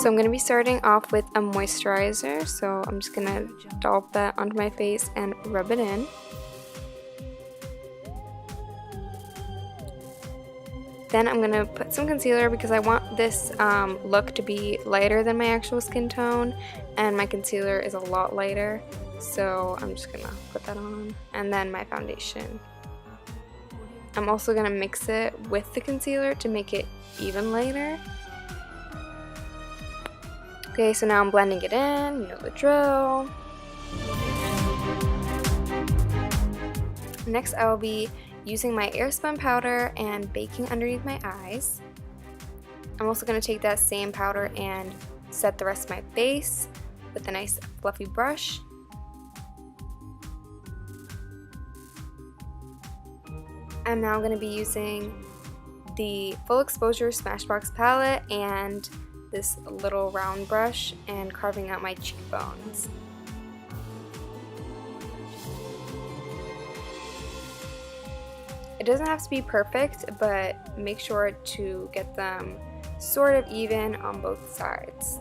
So I'm going to be starting off with a moisturizer, so I'm just going to dollop that onto my face and rub it in. Then I'm going to put some concealer because I want this look to be lighter than my actual skin tone, and my concealer is a lot lighter, so I'm just going to put that on. And then my foundation. I'm also going to mix it with the concealer to make it even lighter. Okay, so now I'm blending it in, you know the drill. Next I will be using my airspun powder and baking underneath my eyes. I'm also going to take that same powder and set the rest of my face with a nice fluffy brush. I'm now going to be using the Full Exposure Smashbox palette and this little round brush and carving out my cheekbones. It doesn't have to be perfect, but make sure to get them sort of even on both sides.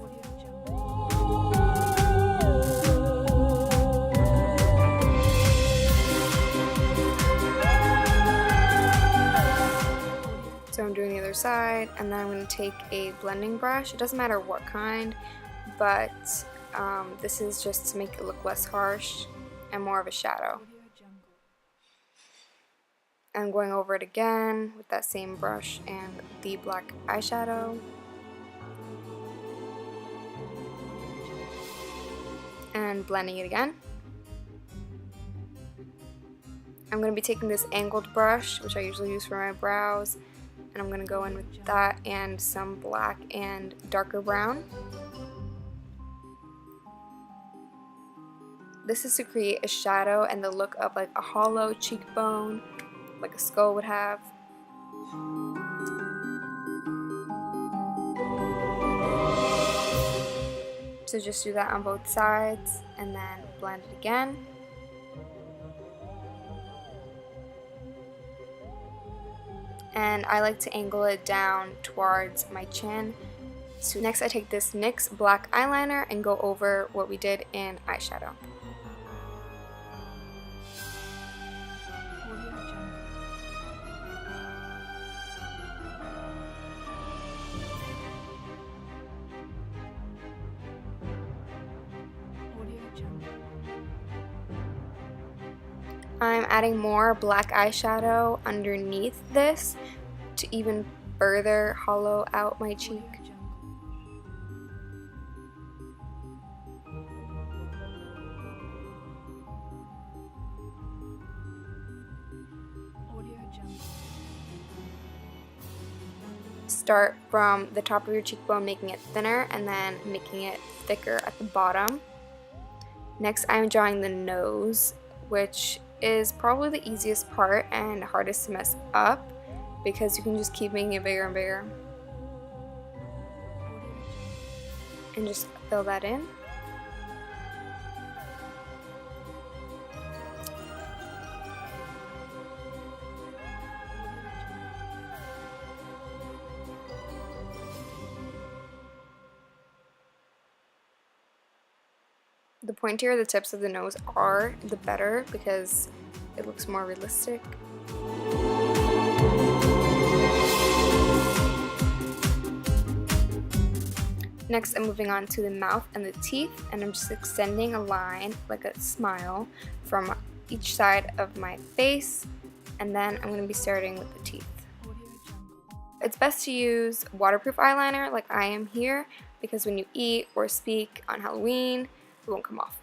So I'm doing the other side, and then I'm going to take a blending brush. It doesn't matter what kind, but this is just to make it look less harsh and more of a shadow. I'm going over it again with that same brush and the black eyeshadow. And blending it again. I'm going to be taking this angled brush, which I usually use for my brows, and I'm going to go in with that and some black and darker brown. This is to create a shadow and the look of like a hollow cheekbone, like a skull would have. So just do that on both sides and then blend it again. And I like to angle it down towards my chin. So next I take this NYX black eyeliner and go over what we did in eyeshadow. I'm adding more black eyeshadow underneath this to even further hollow out my cheek. Start from the top of your cheekbone, making it thinner, and then making it thicker at the bottom. Next, I'm drawing the nose, which is probably the easiest part and hardest to mess up because you can just keep making it bigger and bigger. And just fill that in. The pointier the tips of the nose are, the better, because it looks more realistic. Next, I'm moving on to the mouth and the teeth, and I'm just extending a line, like a smile, from each side of my face, and then I'm going to be starting with the teeth. It's best to use waterproof eyeliner like I am here, because when you eat or speak on Halloween, it won't come off.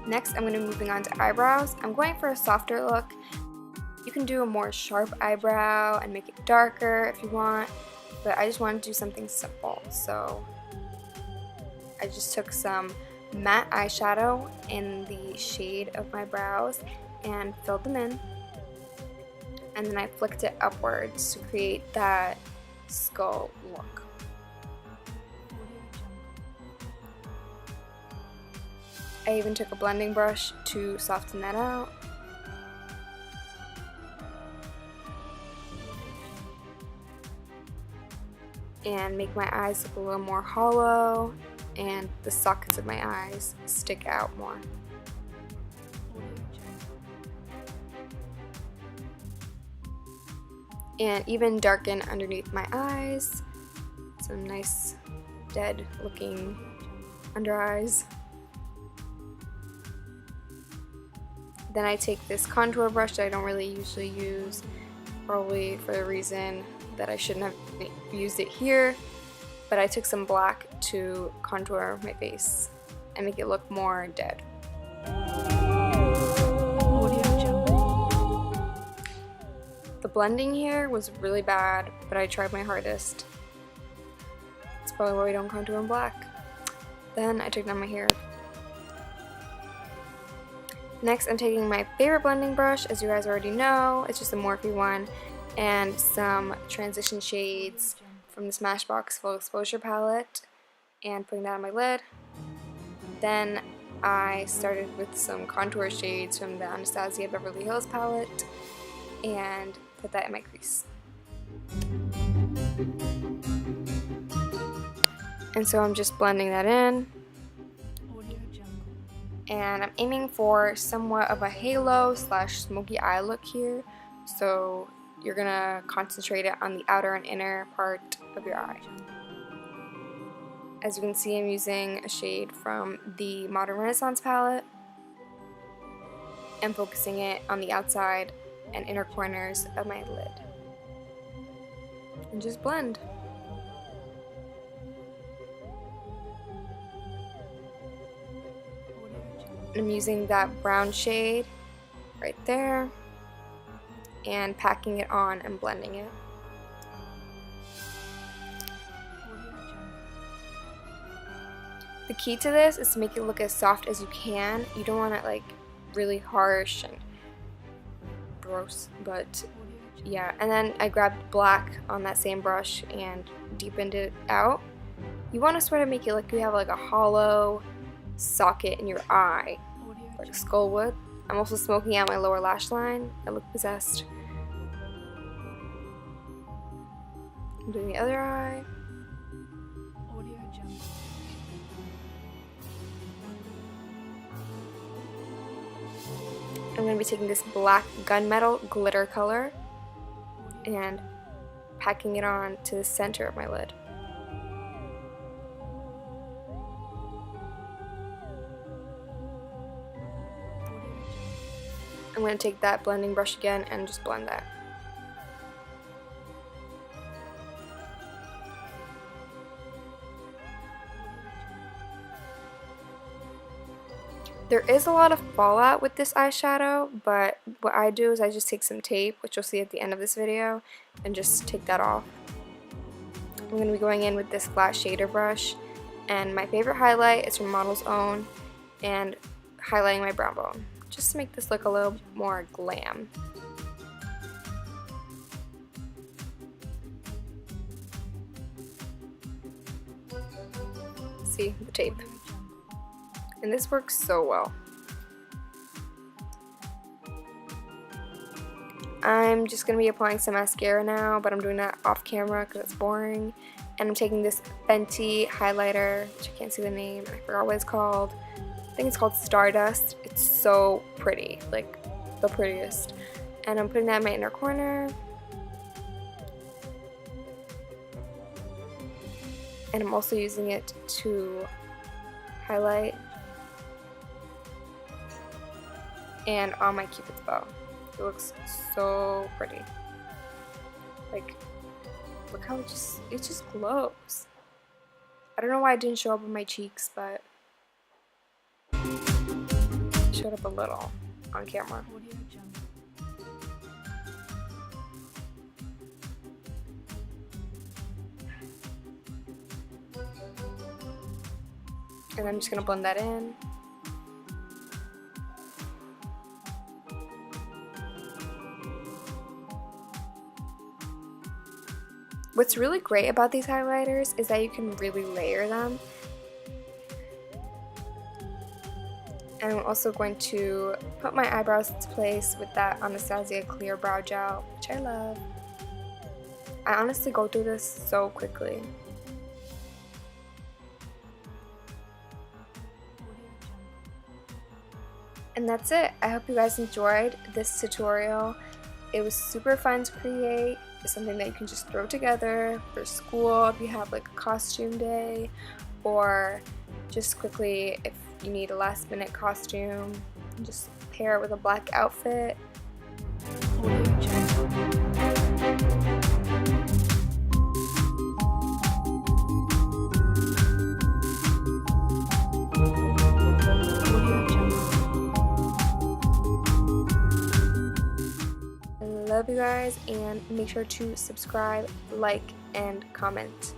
Next, I'm going to be moving on to eyebrows. I'm going for a softer look. You can do a more sharp eyebrow and make it darker if you want, but I just want to do something simple. So I just took some matte eyeshadow in the shade of my brows and filled them in. And then I flicked it upwards to create that skull look. I even took a blending brush to soften that out. And make my eyes look a little more hollow and the sockets of my eyes stick out more. And even darken underneath my eyes. Some nice dead looking under eyes. Then I take this contour brush that I don't really usually use, probably for the reason that I shouldn't have used it here, but I took some black to contour my face and make it look more dead. The blending here was really bad, but I tried my hardest. That's probably why we don't contour in black. Then I took down my hair. Next, I'm taking my favorite blending brush, as you guys already know. It's just a Morphe one, and some transition shades from the Smashbox Full Exposure palette, and putting that on my lid. Then I started with some contour shades from the Anastasia Beverly Hills palette, and put that in my crease. And so I'm just blending that in. And I'm aiming for somewhat of a halo slash smoky eye look here. So you're gonna concentrate it on the outer and inner part of your eye. As you can see, I'm using a shade from the Modern Renaissance palette and focusing it on the outside and inner corners of my lid. And just blend. I'm using that brown shade right there and packing it on and blending it. The key to this is to make it look as soft as you can. You don't want it like really harsh and gross, but yeah. And then I grabbed black on that same brush and deepened it out. You want to sort of make it like you have like a hollow socket in your eye, like a skull would. I'm also smoking out my lower lash line. I look possessed. I'm doing the other eye. I'm going to be taking this black gunmetal glitter color and packing it on to the center of my lid. I'm going to take that blending brush again and just blend that. There is a lot of fallout with this eyeshadow, but what I do is I just take some tape, which you'll see at the end of this video, and just take that off. I'm going to be going in with this flat shader brush, and my favorite highlight is from Model's Own, and highlighting my brow bone, just to make this look a little more glam. See, the tape. And this works so well. I'm just going to be applying some mascara now, but I'm doing that off camera because it's boring. And I'm taking this Fenty highlighter, which I can't see the name, I forgot what it's called. I think it's called Stardust. It's so pretty, like the prettiest. And I'm putting that in my inner corner. And I'm also using it to highlight and on my Cupid's bow. It looks so pretty. Like, look how it just glows. I don't know why it didn't show up on my cheeks, but it showed up a little on camera. And I'm just gonna blend that in. What's really great about these highlighters is that you can really layer them. And I'm also going to put my eyebrows into place with that Anastasia Clear Brow Gel, which I love. I honestly go through this so quickly. And that's it. I hope you guys enjoyed this tutorial. It was super fun to create. It's something that you can just throw together for school if you have like a costume day, or just quickly if you need a last minute costume, just pair it with a black outfit. Love you guys, and make sure to subscribe, like, and comment.